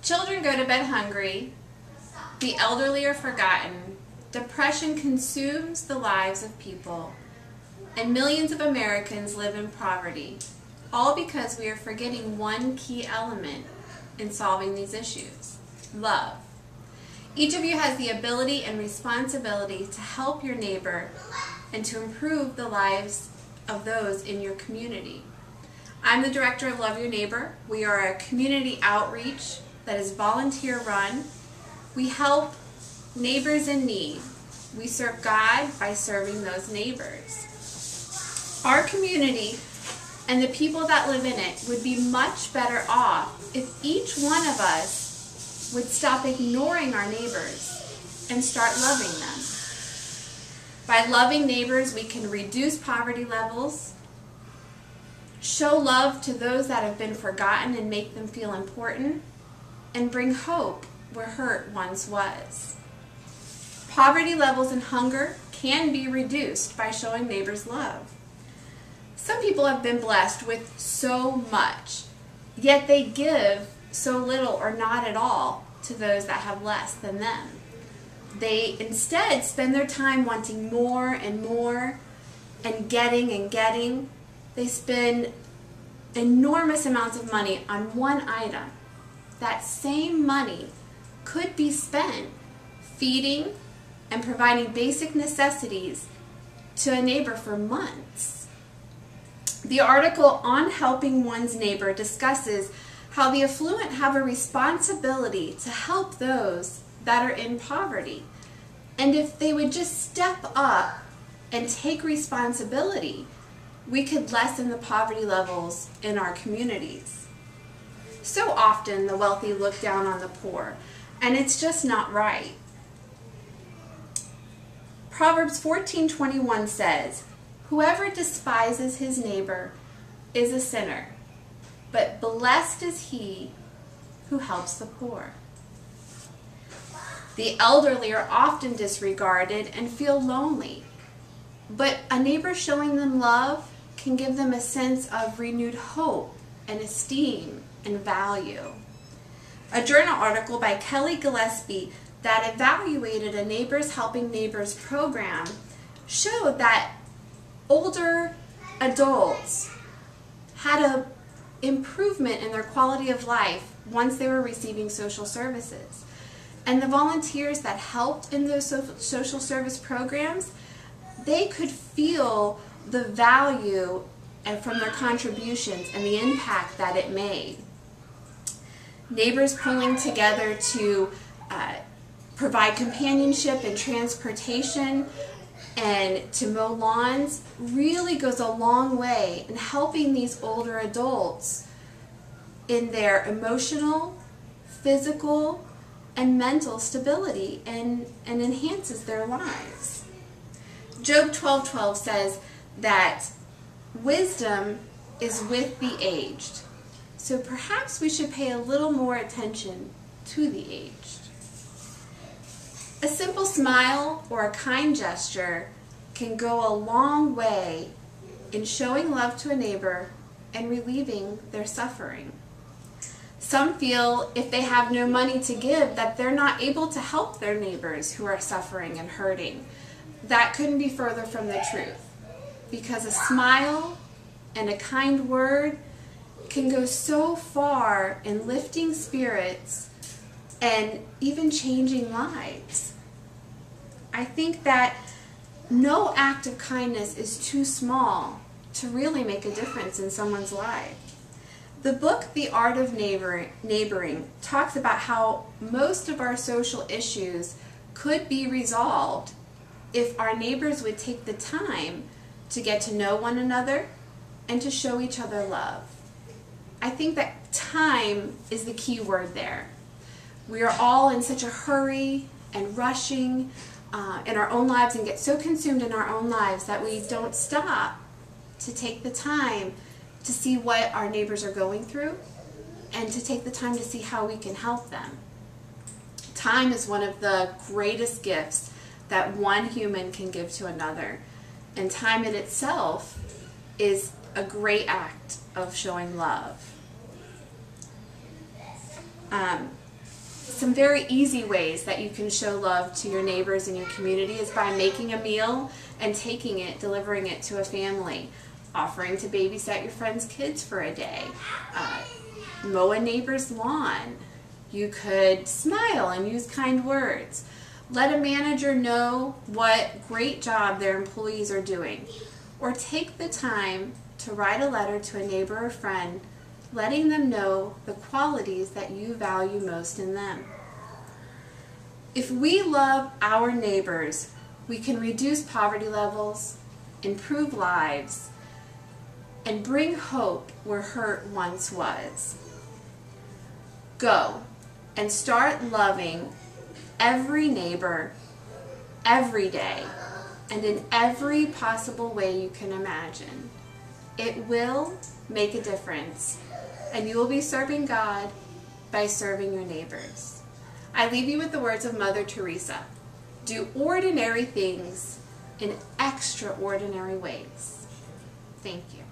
Children go to bed hungry, the elderly are forgotten, depression consumes the lives of people, and millions of Americans live in poverty, all because we are forgetting one key element in solving these issues: love. Each of you has the ability and responsibility to help your neighbor and to improve the lives of those in your community. I'm the director of Love Your Neighbor. We are a community outreach that is volunteer run. We help neighbors in need. We serve God by serving those neighbors. Our community and the people that live in it would be much better off if each one of us would stop ignoring our neighbors and start loving them. By loving neighbors, we can reduce poverty levels, show love to those that have been forgotten and make them feel important, and bring hope where hurt once was. Poverty levels and hunger can be reduced by showing neighbors love. Some people have been blessed with so much, yet they give so little or not at all to those that have less than them. They instead spend their time wanting more and more and getting and getting. They spend enormous amounts of money on one item. That same money could be spent feeding and providing basic necessities to a neighbor for months. The article on helping one's neighbor discusses how the affluent have a responsibility to help those that are in poverty. And if they would just step up and take responsibility, we could lessen the poverty levels in our communities. So often the wealthy look down on the poor, and it's just not right. Proverbs 14:21 says, "Whoever despises his neighbor is a sinner, but blessed is he who helps the poor." The elderly are often disregarded and feel lonely, but a neighbor showing them love can give them a sense of renewed hope and esteem and value. A journal article by Kelly Gillespie that evaluated a Neighbors Helping Neighbors program showed that older adults had an improvement in their quality of life once they were receiving social services. And the volunteers that helped in those social service programs, they could feel the value from their contributions and the impact that it made. Neighbors pulling together to provide companionship and transportation and to mow lawns really goes a long way in helping these older adults in their emotional, physical, and mental stability and enhances their lives. Job 12:12 says that wisdom is with the aged. So perhaps we should pay a little more attention to the aged. A simple smile or a kind gesture can go a long way in showing love to a neighbor and relieving their suffering. Some feel if they have no money to give that they're not able to help their neighbors who are suffering and hurting. That couldn't be further from the truth, because a smile and a kind word can go so far in lifting spirits and even changing lives. I think that no act of kindness is too small to really make a difference in someone's life. The book, The Art of Neighboring, talks about how most of our social issues could be resolved if our neighbors would take the time to get to know one another and to show each other love. I think that time is the key word there. We are all in such a hurry and rushing in our own lives and get so consumed in our own lives that we don't stop to take the time to see what our neighbors are going through and to take the time to see how we can help them. Time is one of the greatest gifts that one human can give to another, and time in itself is a great act of showing love. some very easy ways that you can show love to your neighbors in your community is by making a meal and taking it, delivering it to a family, offering to babysit your friend's kids for a day, mow a neighbor's lawn. You could smile and use kind words. Let a manager know what great job their employees are doing. Or take the time to write a letter to a neighbor or friend, letting them know the qualities that you value most in them. If we love our neighbors, we can reduce poverty levels, improve lives, and bring hope where hurt once was. Go and start loving every neighbor, every day, and in every possible way you can imagine. It will make a difference, and you will be serving God by serving your neighbors. I leave you with the words of Mother Teresa. Do ordinary things in extraordinary ways. Thank you.